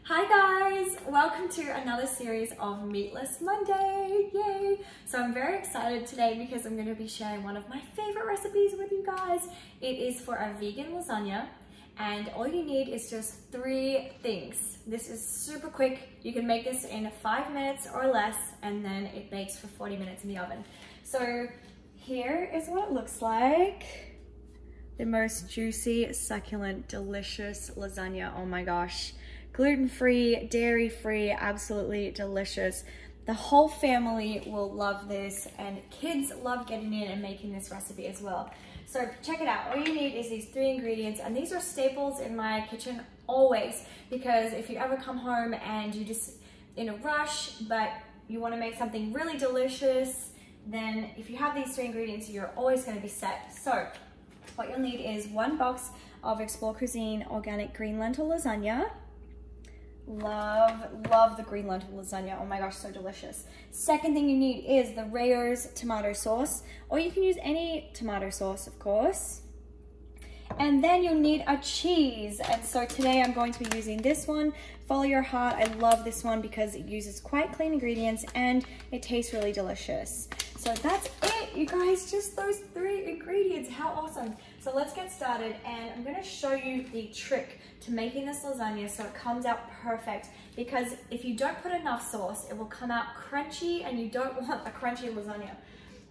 Hi guys, welcome to another series of Meatless Monday, yay! So I'm very excited today because I'm going to be sharing one of my favorite recipes with you guys. It is for a vegan lasagna and all you need is just 3 things. This is super quick. You can make this in 5 minutes or less and then it bakes for 40 minutes in the oven. So here is what it looks like. The most juicy, succulent, delicious lasagna, oh my gosh. Gluten-free, dairy-free, absolutely delicious. The whole family will love this and kids love getting in and making this recipe as well. So check it out. All you need is these 3 ingredients and these are staples in my kitchen always, because if you ever come home and you're just in a rush but you want to make something really delicious, then if you have these 3 ingredients you're always going to be set. So what you'll need is 1 box of Explore Cuisine organic green lentil lasagna. Love the green lentil lasagna. Oh my gosh, so delicious. Second thing you need is the Rayer's tomato sauce, or you can use any tomato sauce, of course. And then you'll need a cheese. And so today I'm going to be using this one, Follow Your Heart. I love this one because it uses quite clean ingredients and it tastes really delicious. So that's it, you guys, just those 3 ingredients. How awesome. So let's get started and I'm gonna show you the trick to making this lasagna so it comes out perfect, because if you don't put enough sauce, it will come out crunchy and you don't want a crunchy lasagna.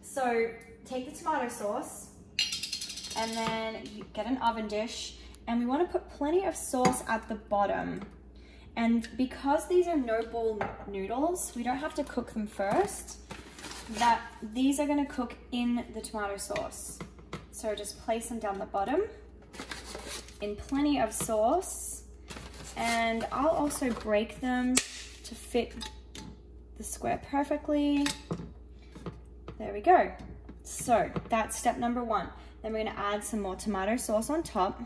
So take the tomato sauce and then you get an oven dish and we wanna put plenty of sauce at the bottom. And because these are no boil noodles, we don't have to cook them first. These are gonna cook in the tomato sauce. So just place them down the bottom in plenty of sauce. And I'll also break them to fit the square perfectly. There we go. So that's step number 1. Then we're gonna add some more tomato sauce on top.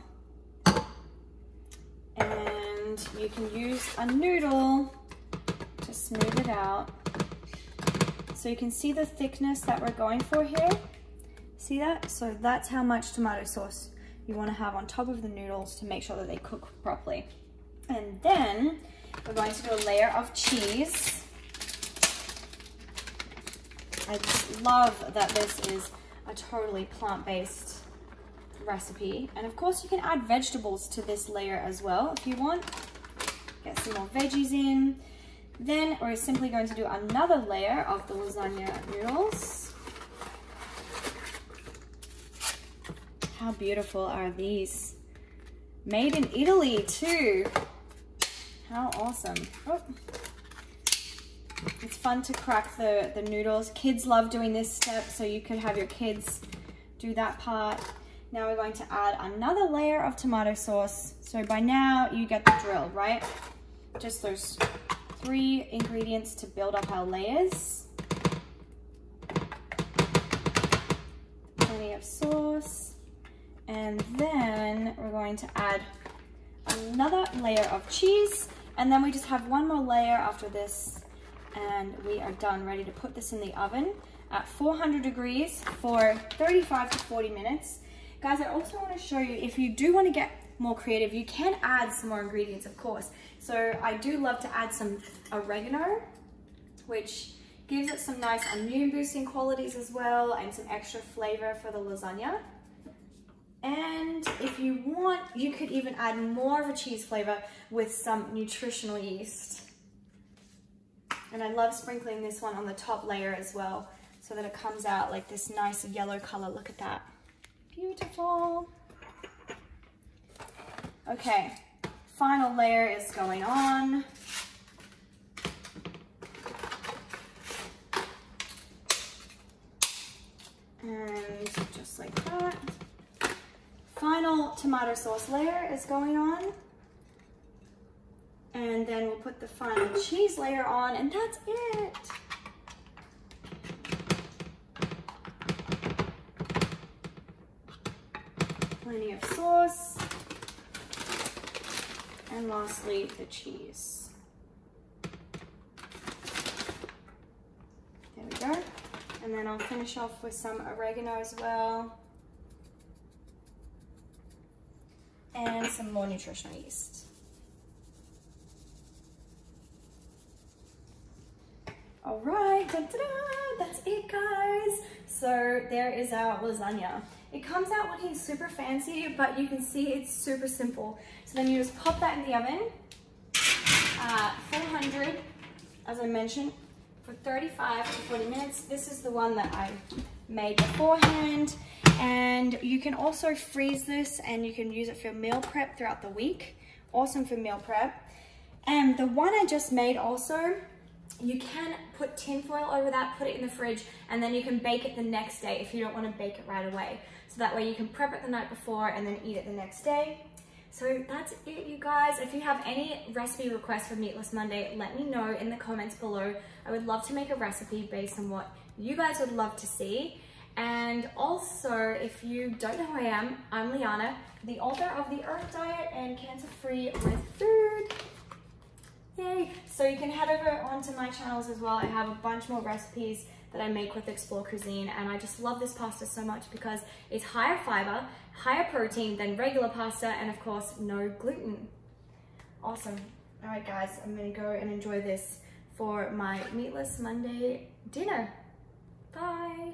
And you can use a noodle to smooth it out. So you can see the thickness that we're going for here. See that? So that's how much tomato sauce you want to have on top of the noodles to make sure that they cook properly. And then we're going to do a layer of cheese. I just love that this is a totally plant-based recipe. And of course you can add vegetables to this layer as well if you want. Get some more veggies in. Then we're simply going to do another layer of the lasagna noodles. How beautiful are these? Made in Italy too. How awesome. Oh. It's fun to crack the noodles. Kids love doing this step, so you could have your kids do that part. Now we're going to add another layer of tomato sauce. So by now you get the drill, right? Just those 3 ingredients to build up our layers. Plenty of sauce. And then we're going to add another layer of cheese. And then we just have 1 more layer after this. And we are done, ready to put this in the oven at 400 degrees for 35 to 40 minutes. Guys, I also want to show you, if you do want to get more creative, you can add some more ingredients, of course. So I do love to add some oregano, which gives it some nice immune boosting qualities as well, and some extra flavor for the lasagna. And if you want, you could even add more of a cheese flavor with some nutritional yeast. And I love sprinkling this one on the top layer as well, so that it comes out like this nice yellow color. Look at that. Beautiful. Okay, final layer is going on. And just like that. Final tomato sauce layer is going on. And then we'll put the final cheese layer on, and that's it. Plenty of sauce. And lastly, the cheese. There we go. And then I'll finish off with some oregano as well. And some more nutritional yeast. da-da-da, that's it, guys. So there is our lasagna. It comes out looking super fancy, but you can see it's super simple. So then you just pop that in the oven, 400, as I mentioned, for 35 to 40 minutes. This is the one that I made beforehand. And you can also freeze this and you can use it for meal prep throughout the week. Awesome for meal prep. And the one I just made also, you can put tin foil over that, put it in the fridge, and then you can bake it the next day if you don't want to bake it right away. So that way you can prep it the night before and then eat it the next day. So that's it, you guys. If you have any recipe requests for Meatless Monday, let me know in the comments below. I would love to make a recipe based on what you guys would love to see. And also, if you don't know who I am, I'm Liana, the author of The Earth Diet and Cancer Free with Food. Yay! So you can head over onto my channels as well. I have a bunch more recipes that I make with Explore Cuisine, and I just love this pasta so much because it's higher fiber, higher protein than regular pasta, and of course, no gluten. Awesome. All right, guys, I'm gonna go and enjoy this for my Meatless Monday dinner. Bye.